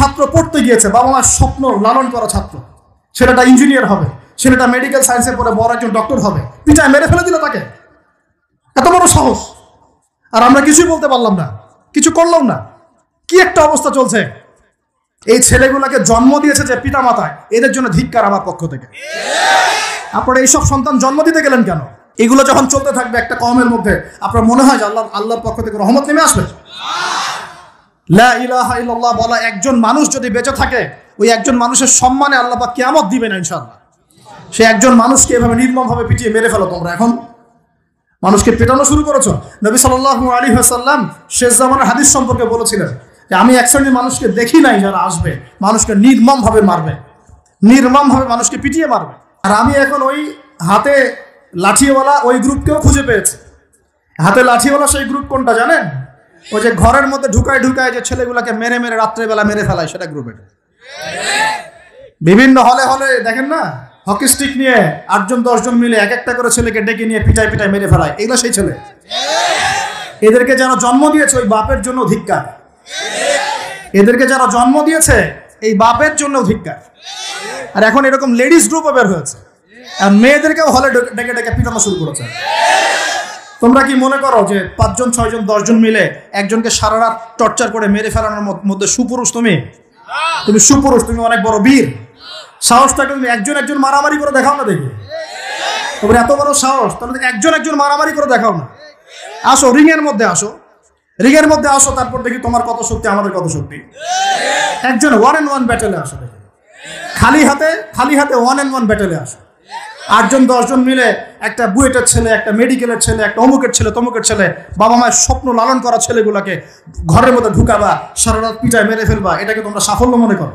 ছাত্র পড়তে গিয়েছে, বাবা মার স্বপ্ন লালন করা ছাত্র, ছেলেটা ইঞ্জিনিয়ার হবে, ছেলেটা মেডিকেল সায়েন্সে পড়ে বড় একজন ডক্টর হবে, পিটায় মেরে ফেলে দিল তাকে। এত বড় সাহস! আর আমরা কিছুই বলতে পারলাম না, কিছু করলাম না। কি একটা অবস্থা চলছে! এই ছেলেগুলোকে জন্ম দিয়েছে যে পিতা মাতায়, এদের জন্য ধিক্কার আমার পক্ষ থেকে। আপনারা এইসব সন্তান জন্ম দিতে গেলেন কেন? এগুলো যখন চলতে থাকবে একটা কওমের মধ্যে, আপনার মনে হয় যে আল্লাহর পক্ষ থেকে রহমত নেমে আসবে? লা ইলাহা ইল্লাল্লাহ বলা একজন মানুষ যদি বেঁচে থাকে, ওই একজন মানুষের সম্মানে আল্লাহ পাক কিয়ামত দিবে না ইনশাআল্লাহ। সে একজন মানুষকে এভাবে নির্মমভাবে পিটিয়ে মেরে ফেলো তোমরা। এখন মানুষকে পেটানো শুরু করেছো। নবী সাল্লাল্লাহু আলাইহি ওয়াসাল্লাম শেষ জামানার হাদিস সম্পর্কে বলেছিলেন যে আমি এক শ্রেণীর মানুষকে দেখি নাই যারা আসবে মানুষকে নির্মমভাবে মারবে, নির্মমভাবে মানুষকে পিটিয়ে মারবে। আর আমি এখন ওই হাতে লাঠিওয়ালা ওই গ্রুপকেও খুঁজে পেয়েছি। হাতে লাঠিওয়ালা সেই গ্রুপ কোনটা জানেন? ওই যে ঘরের মধ্যে ঢুকায় যে ছেলেগুলোকে মেরে মেরে রাত্রেবেলা মেরে ফেলায়, সেটা গ্রুপের। বিভিন্ন হলে হলে দেখেন না, হকি স্টিক নিয়ে 8-10 জন মিলে এক একটা করে ছেলেকে ডেকে নিয়ে পিটায় মেরে ফেলায়, এগুলো সেই ছেলে। এদেরকে যারা জন্ম দিয়েছে ওই বাপের জন্য ধিক্কার। এদেরকে যারা জন্ম দিয়েছে এই বাপের জন্য ধিক্কার। আর এখন এরকম লেডিস গ্রুপও বের হয়েছে, আর মেয়েদেরকেও হলে ডেকে পিটানো শুরু করেছে। তোমরা কি মনে করো যে 5 জন 6 জন 10 জন মিলে একজনকে সারা রাত টর্চার করে মেরে ফেলানোর মধ্যে সুপুরুষ? তুমি সুপুরুষ, তুমি অনেক বড় বীর। সাহসটাকে তুমি একজন মারামারি করে দেখাও না দেখি। তোমার এত বড় সাহস, তাহলে একজন মারামারি করে দেখাও না। আসো রিংয়ের মধ্যে আসো, তারপর দেখি তোমার কত শক্তি, আমাদের কত শক্তি। একজন 1-on-1 ব্যাটেলে আসো, দেখি খালি হাতে 1-on-1 ব্যাটেলে আসো। 8 জন 10 জন মিলে একটা বুয়েটের ছেলে, একটা মেডিকেলের ছেলে, একটা অমুকের ছেলে, তমুকের ছেলে, বাবা মায়ের স্বপ্ন লালন করা ছেলেগুলোকে ঘরের মধ্যে ঢুকাবা, সারা রাত পিটায় মেরে ফেলবা, এটাকে তোমরা সাফল্য মনে করো?